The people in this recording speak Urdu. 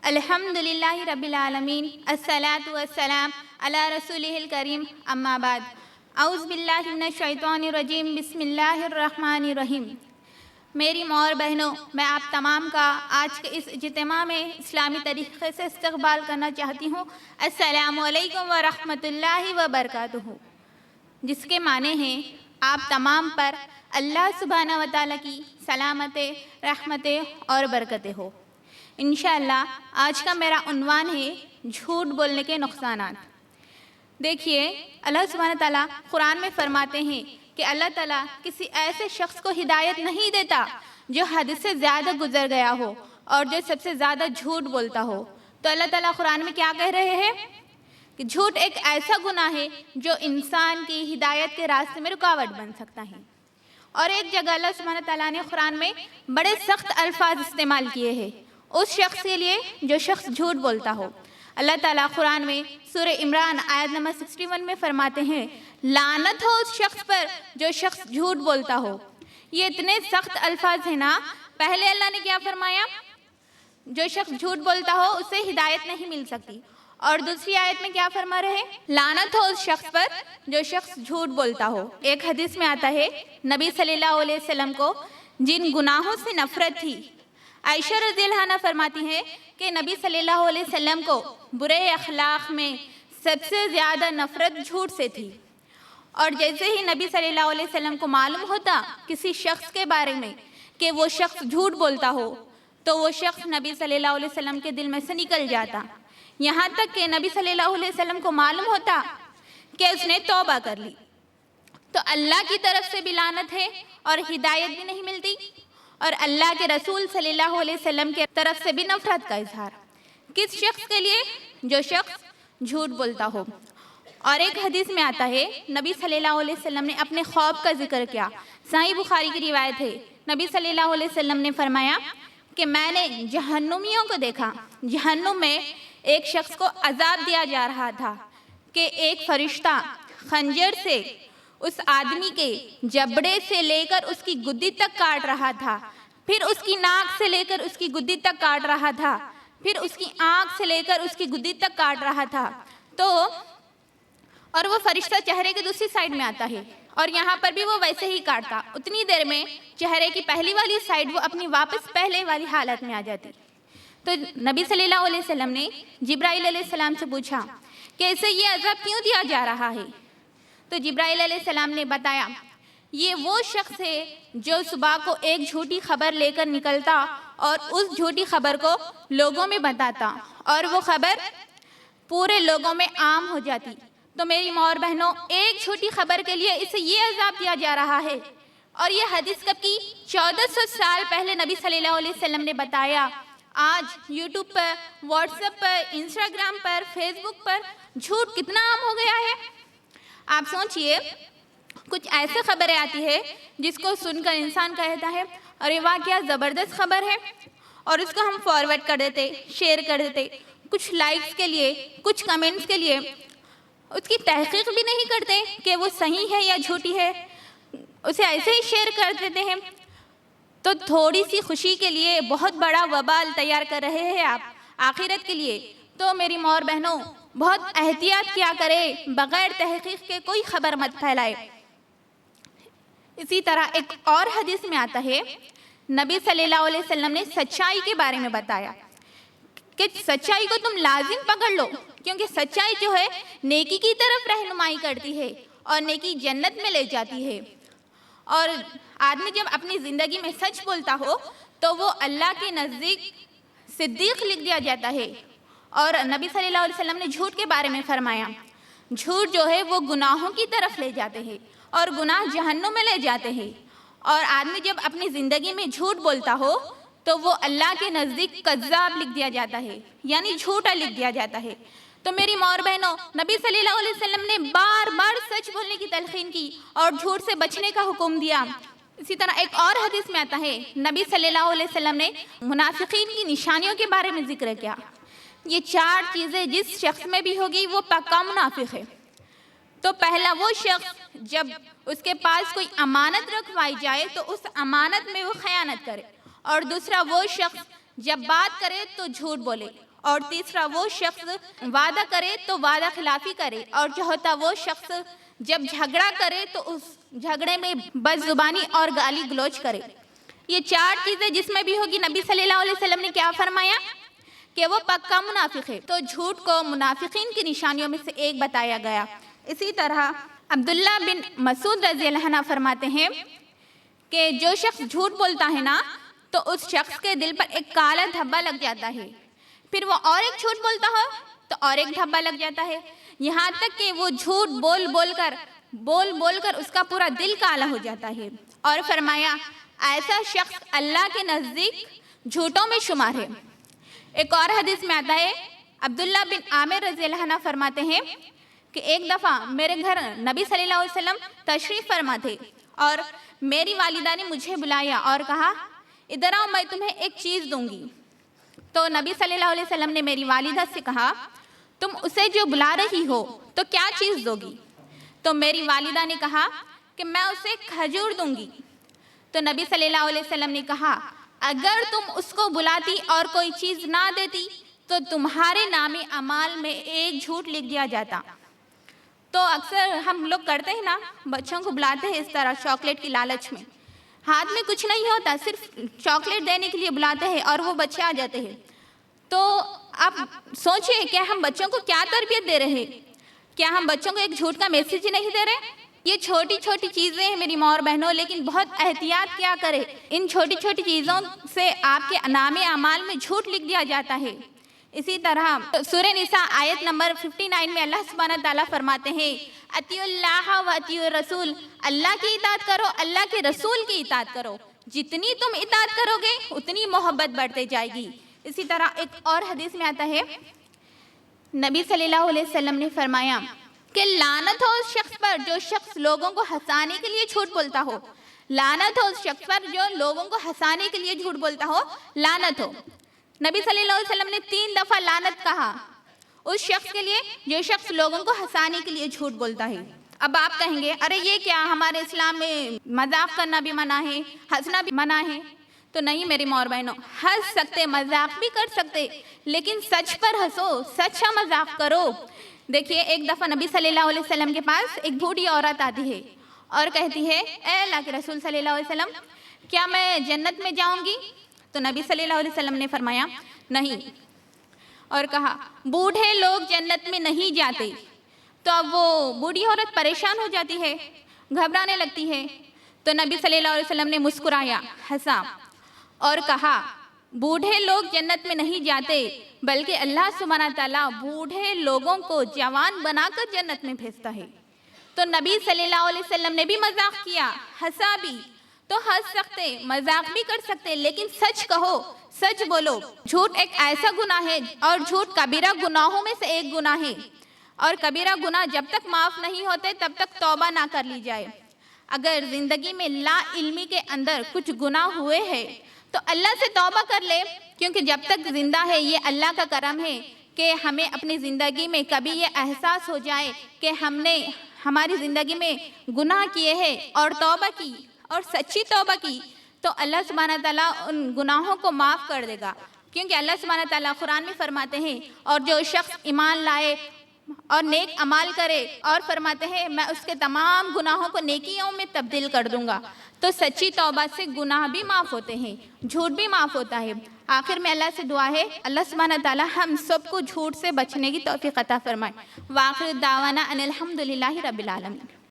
الحمدللہ رب العالمین، الصلاۃ والسلام علی رسولہ الکریم، اما بعد۔ اعوذ باللہ من الشیطان الرجیم، بسم اللہ الرحمن الرحیم۔ میری ماں اور بہنوں، میں آپ تمام کا آج کے اس اجتماع میں اسلامی طریقے سے استقبال کرنا چاہتی ہوں۔ السلام علیکم ورحمۃ اللہ وبرکاتہ، جس کے معنی ہیں آپ تمام پر اللہ سبحانہ و تعالیٰ کی سلامتیں، رحمتیں اور برکتیں ہو۔ انشاءاللہ آج کا میرا عنوان ہے جھوٹ بولنے کے نقصانات۔ دیکھیے، اللہ سبحانہ تعالیٰ قرآن میں فرماتے ہیں کہ اللہ تعالیٰ کسی ایسے شخص کو ہدایت نہیں دیتا جو حد سے زیادہ گزر گیا ہو اور جو سب سے زیادہ جھوٹ بولتا ہو۔ تو اللہ تعالیٰ قرآن میں کیا کہہ رہے ہیں کہ جھوٹ ایک ایسا گناہ ہے جو انسان کی ہدایت کے راستے میں رکاوٹ بن سکتا ہے۔ اور ایک جگہ اللہ سبحانہ تعالیٰ نے قرآن میں بڑے سخت الفاظ استعمال کیے ہیں اس شخص کے لیے جو شخص جھوٹ بولتا ہو۔ اللہ تعالیٰ قرآن میں سورہ عمران آیت نمبر 61 میں فرماتے ہیں، لعنت ہو اس شخص پر جو شخص جھوٹ بولتا ہو۔ یہ اتنے سخت الفاظ ہیں نا۔ پہلے اللہ نے کیا فرمایا؟ جو شخص جھوٹ بولتا ہو اسے ہدایت نہیں مل سکتی، اور دوسری آیت میں کیا فرما رہے ہیں؟ لعنت ہو اس شخص پر جو شخص جھوٹ بولتا ہو۔ ایک حدیث میں آتا ہے، نبی صلی اللہ علیہ وسلم کو جن گناہوں سے نفرت تھی، عائشہ رضی اللہ عنہ فرماتی ہیں کہ نبی صلی اللہ علیہ وسلم کو برے اخلاق میں سب سے زیادہ نفرت جھوٹ سے تھی، اور جیسے ہی نبی صلی اللہ علیہ وسلم کو معلوم ہوتا کسی شخص کے بارے میں کہ وہ شخص جھوٹ بولتا ہو تو وہ شخص نبی صلی اللہ علیہ وسلم کے دل میں سے نکل جاتا، یہاں تک کہ نبی صلی اللہ علیہ وسلم کو معلوم ہوتا کہ اس نے توبہ کر لی۔ تو اللہ کی طرف سے بھی لعنت ہے اور ہدایت بھی نہیں ملتی، اور اللہ کے رسول صلی اللہ علیہ وسلم کے طرف سے بھی نفرت کا اظہار۔ کس شخص کے لیے؟ جو شخص جھوٹ بولتا ہو۔ اور ایک حدیث میں آتا ہے، نبی صلی اللہ علیہ وسلم نے اپنے خواب کا ذکر کیا۔ صحیح بخاری کی روایت ہے، نبی صلی اللہ علیہ وسلم نے فرمایا کہ میں نے جہنمیوں کو دیکھا، جہنم میں ایک شخص کو عذاب دیا جا رہا تھا کہ ایک فرشتہ خنجر سے اس آدمی کے جبڑے سے لے کر اس کی گدی تک کاٹ رہا تھا، پھر اس کی ناک سے لے کر اس کی گدی تک کاٹ رہا تھا، پھر اس کی آنکھ سے لے کر اس کی گدی تک کاٹ رہا تھا۔ تو اور وہ فرشتہ چہرے کے دوسری سائڈ میں آتا ہے اور یہاں پر بھی وہ ویسے ہی کاٹتا، اتنی دیر میں چہرے کی پہلی والی سائڈ وہ اپنی واپس پہلے والی حالت میں آ جاتی۔ تو نبی صلی اللہ علیہ وسلم نے جبرائیل علیہ السلام سے پوچھا کہ اسے یہ عذاب کیوں دیا جا رہا ہے؟ تو جبرائیل علیہ السلام نے بتایا، یہ وہ شخص ہے جو صبح کو ایک جھوٹی خبر لے کر نکلتا اور اس جھوٹی خبر کو لوگوں میں بتاتا، اور وہ خبر پورے لوگوں میں عام ہو جاتی۔ تو میری ماں اور بہنوں، ایک جھوٹی خبر کے لیے اسے یہ عذاب دیا جا رہا ہے، اور یہ حدیث کب کی؟ 1400 سال پہلے نبی صلی اللہ علیہ وسلم نے بتایا۔ آج یوٹیوب پر، واٹس ایپ پر، انسٹاگرام پر، فیس بک پر جھوٹ کتنا عام ہو گیا ہے۔ آپ سوچئے، کچھ ایسے خبریں آتی ہے جس کو سن کر انسان کہتا ہے، ارے واہ کیا زبردست خبر ہے، اور اس کو ہم فارورڈ کر دیتے، شیئر کر دیتے، کچھ لائکس کے لیے، کچھ کمنٹس کے لیے۔ اس کی تحقیق بھی نہیں کرتے کہ وہ صحیح ہے یا جھوٹی ہے، اسے ایسے ہی شیئر کر دیتے ہیں۔ تو تھوڑی سی خوشی کے لیے بہت بڑا وبال تیار کر رہے ہیں آپ آخرت کے لیے۔ تو میری ماں اور بہنوں، بہت احتیاط کیا کرے، بغیر تحقیق کے کوئی خبر مت پھیلائے۔ اسی طرح ایک اور حدیث میں آتا ہے، نبی صلی اللہ علیہ وسلم نے سچائی کے بارے میں بتایا کہ سچائی کو تم لازم پکڑ لو، کیونکہ سچائی جو ہے نیکی کی طرف رہنمائی کرتی ہے اور نیکی جنت میں لے جاتی ہے۔ اور آدمی جب اپنی زندگی میں سچ بولتا ہو تو وہ اللہ کے نزدیک صدیق لکھ دیا جاتا ہے۔ اور نبی صلی اللہ علیہ وسلم نے جھوٹ کے بارے میں فرمایا، جھوٹ جو ہے وہ گناہوں کی طرف لے جاتے ہیں اور گناہ جہنم میں لے جاتے ہیں۔ اور آدمی جب اپنی زندگی میں جھوٹ بولتا ہو تو وہ اللہ کے نزدیک کذاب لکھ دیا جاتا ہے، یعنی جھوٹا لکھ دیا جاتا ہے۔ تو میری ماں اور بہنوں، نبی صلی اللہ علیہ وسلم نے بار بار سچ بولنے کی تلقین کی اور جھوٹ سے بچنے کا حکم دیا۔ اسی طرح ایک اور حدیث میں آتا ہے، نبی صلی اللہ علیہ وسلم نے منافقین کی نشانیوں کے بارے میں ذکر کیا۔ یہ 4 چیزیں جس شخص میں بھی ہوگی وہ پکا منافق ہے۔ تو پہلا وہ شخص جب اس کے پاس کوئی امانت رکھوائی جائے تو اس امانت میں وہ خیانت کرے، اور دوسرا وہ شخص جب بات کرے تو جھوٹ بولے، اور تیسرا وہ شخص وعدہ کرے تو وعدہ خلافی کرے، اور چوتھا وہ شخص جب جھگڑا کرے تو اس جھگڑے میں بد زبانی اور گالی گلوچ کرے۔ یہ 4 چیزیں جس میں بھی ہوگی، نبی صلی اللہ علیہ وسلم نے کیا فرمایا کہ وہ پکا منافق ہے۔ تو جھوٹ کو منافقین کی نشانیوں میں سے ایک بتایا گیا۔ اسی طرح عبداللہ بن مسعود رضی اللہ عنہ فرماتے ہیں کہ جو شخص جھوٹ بولتا ہے نا تو اس شخص کے دل پر ایک کالا دھبا لگ جاتا ہے، پھر وہ اور ایک جھوٹ بولتا ہو تو اور ایک دھبا لگ جاتا ہے، یہاں تک کہ وہ جھوٹ بول بول کر اس کا پورا دل کالا ہو جاتا ہے۔ اور فرمایا ایسا شخص اللہ کے نزدیک جھوٹوں میں شمار ہے۔ ایک اور حدیث میں آتا ہے، عبداللہ بن عامر رضی اللہ عنہ فرماتے ہیں کہ ایک دفعہ میرے گھر نبی صلی اللہ علیہ وسلم تشریف فرما تھے اور میری والدہ نے مجھے بلایا اور کہا ادھر آؤ، میں تمہیں ایک چیز دوں گی۔ تو نبی صلی اللہ علیہ وسلم نے میری والدہ سے کہا تم اسے جو بلا رہی ہو تو کیا چیز دو گی؟ تو میری والدہ نے کہا کہ میں اسے کھجور دوں گی۔ تو نبی صلی اللہ علیہ وسلم نے کہا اگر تم اس کو بلاتی اور کوئی چیز نہ دیتی تو تمہارے نام اعمال میں ایک جھوٹ لکھ دیا جاتا۔ تو اکثر ہم لوگ کرتے ہیں نا، بچوں کو بلاتے ہیں اس طرح چاکلیٹ کی لالچ میں، ہاتھ میں کچھ نہیں ہوتا، صرف چاکلیٹ دینے کے لیے بلاتے ہیں اور وہ بچے آ جاتے ہیں۔ تو آپ سوچیں کہ ہم بچوں کو کیا تربیت دے رہے ہیں؟ کیا ہم بچوں کو ایک جھوٹ کا میسیج ہی نہیں دے رہے؟ یہ چھوٹی چھوٹی چیزیں ہیں میری ماں اور بہنوں، لیکن بہت احتیاط کیا کرے، ان چھوٹی چھوٹی چیزوں سے آپ کے نام اعمال میں جھوٹ لکھ دیا جاتا ہے۔ اسی طرح سورہ نساء آیت نمبر 59 میں اللہ سبحانہ تعالیٰ فرماتے ہیں اطیعوا اللہ و اطیعوا الرسول، اللہ کی اطاعت کرو، اللہ کے رسول کی اطاعت کرو، جتنی تم اطاعت کرو گے اتنی محبت بڑھتے جائے گی۔ اسی طرح ایک اور حدیث میں آتا ہے، نبی صلی اللہ علیہ وسلم نے فرمایا کہ لعنت ہو اس شخص پر جو شخص لوگوں کو ہنسانے کے لیے جھوٹ بولتا ہو، لعنت ہو اس شخص پر جو لوگوں کو ہنسانے کے لیے جھوٹ بولتا ہو، لعنت ہو۔ نبی صلی اللہ علیہ وسلم نے 3 دفعہ لعنت کہا اس شخص کے لیے جو شخص لوگوں کو ہنسانے کے لیے جھوٹ بولتا ہے۔ اب آپ کہیں گے ارے یہ کیا، ہمارے اسلام میں مذاق کرنا بھی منع ہے، ہنسنا بھی منع ہے۔ تو نہیں میری ماں اور بہنوں، ہنس سکتے، مذاق بھی کر سکتے، لیکن سچ پر ہنسو، سچا مذاق کرو۔ دیکھیے ایک دفعہ نبی صلی اللہ علیہ وسلم کے پاس ایک بوڑھی عورت آتی ہے اور کہتی ہے اے اللہ کے رسول صلی اللہ علیہ وسلم، کیا میں جنت میں جاؤں گی؟ تو نبی صلی اللہ علیہ وسلم نے فرمایا نہیں، اور کہا بوڑھے لوگ جنت میں نہیں جاتے۔ تو اب وہ بوڑھی عورت پریشان ہو جاتی ہے، گھبرانے لگتی ہے۔ تو نبی صلی اللہ علیہ وسلم نے مسکرایا، ہنسا اور کہا بوڑھے لوگ جنت میں نہیں جاتے بلکہ اللہ سبحانہ تعالیٰ بوڑھے لوگوں کو جوان بنا کر جنت میں بھیجتا ہے۔ تو نبی صلی اللہ علیہ وسلم نے بھی مذاق کیا، ہنسا بھی۔ تو ہنس سکتے، مذاق بھی کر سکتے، لیکن سچ کہو، سچ بولو۔ جھوٹ ایک ایسا گناہ ہے اور جھوٹ کبیرہ گناہوں میں سے ایک گناہ ہے، اور کبیرہ گناہ جب تک معاف نہیں ہوتے تب تک توبہ نہ کر لی جائے۔ اگر زندگی میں لا علمی کے اندر کچھ گناہ ہوئے ہیں تو اللہ سے توبہ کر لے، کیونکہ جب تک زندہ ہے یہ اللہ کا کرم ہے کہ ہمیں اپنی زندگی میں کبھی یہ احساس ہو جائے کہ ہم نے ہماری زندگی میں گناہ کیے ہیں اور توبہ کی اور سچی توبہ کی، تو اللہ سبحانہ تعالیٰ ان گناہوں کو معاف کر دے گا۔ کیونکہ اللہ سبحانہ تعالیٰ قرآن میں فرماتے ہیں اور جو شخص ایمان لائے اور نیک عمال کرے، اور فرماتے ہیں میں اس کے تمام گناہوں کو نیکیوں میں تبدیل کر دوں گا۔ تو سچی توبہ سے گناہ بھی معاف ہوتے ہیں، جھوٹ بھی معاف ہوتا ہے۔ آخر میں اللہ سے دعا ہے اللہ سبحانہ تعالیٰ ہم سب کو جھوٹ سے بچنے کی توفیق عطا فرمائے۔ وآخر دعوانا ان الحمدللہ رب العالمین۔